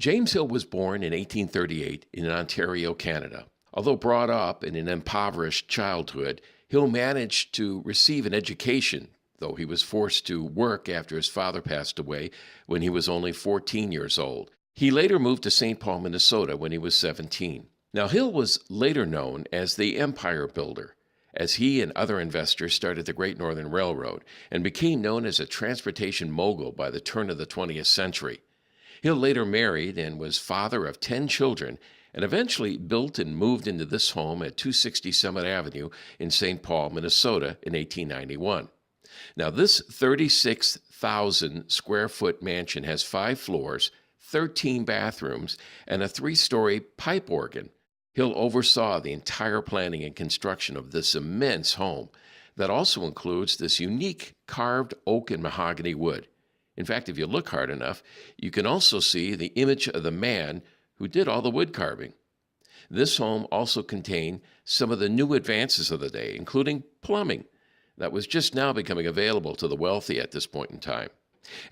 James Hill was born in 1838 in Ontario, Canada. Although brought up in an impoverished childhood, Hill managed to receive an education, though he was forced to work after his father passed away when he was only 14 years old. He later moved to St. Paul, Minnesota when he was 17. Now, Hill was later known as the Empire Builder, as he and other investors started the Great Northern Railroad and became known as a transportation mogul by the turn of the 20th century. Hill later married and was father of 10 children and eventually built and moved into this home at 260 Summit Avenue in St. Paul, Minnesota in 1891. Now, this 36,000 square foot mansion has 5 floors, 13 bathrooms, and a 3-story pipe organ. Hill oversaw the entire planning and construction of this immense home that also includes this unique carved oak and mahogany wood. In fact, if you look hard enough, you can also see the image of the man who did all the wood carving. This home also contained some of the new advances of the day, including plumbing, that was just now becoming available to the wealthy at this point in time.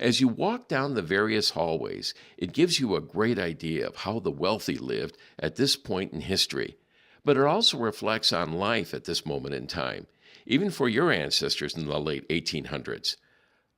As you walk down the various hallways, it gives you a great idea of how the wealthy lived at this point in history. But it also reflects on life at this moment in time, even for your ancestors in the late 1800s.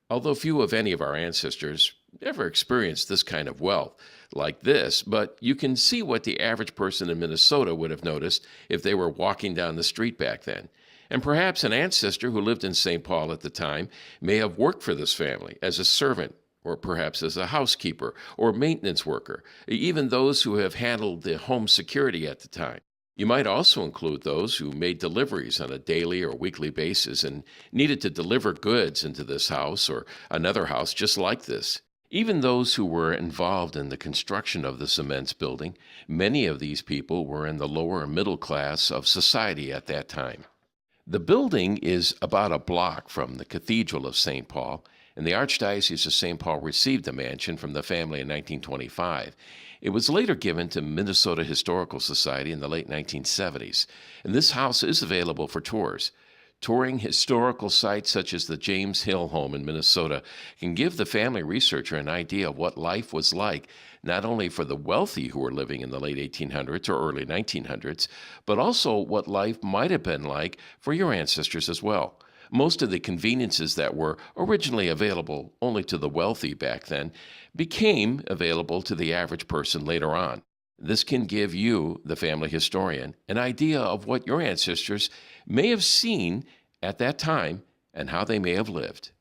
Although few of any of our ancestors ever experienced this kind of wealth like this, but you can see what the average person in Minnesota would have noticed if they were walking down the street back then. And perhaps an ancestor who lived in St. Paul at the time may have worked for this family as a servant, or perhaps as a housekeeper or maintenance worker, even those who have handled the home security at the time. You might also include those who made deliveries on a daily or weekly basis and needed to deliver goods into this house or another house just like this. Even those who were involved in the construction of this immense building, many of these people were in the lower middle class of society at that time. The building is about a block from the Cathedral of St. Paul, and the Archdiocese of St. Paul received the mansion from the family in 1925. It was later given to Minnesota Historical Society in the late 1970s, and this house is available for tours. Touring historical sites such as the James Hill home in Minnesota can give the family researcher an idea of what life was like, not only for the wealthy who were living in the late 1800s or early 1900s, but also what life might have been like for your ancestors as well. Most of the conveniences that were originally available only to the wealthy back then became available to the average person later on. This can give you, the family historian, an idea of what your ancestors may have seen at that time and how they may have lived.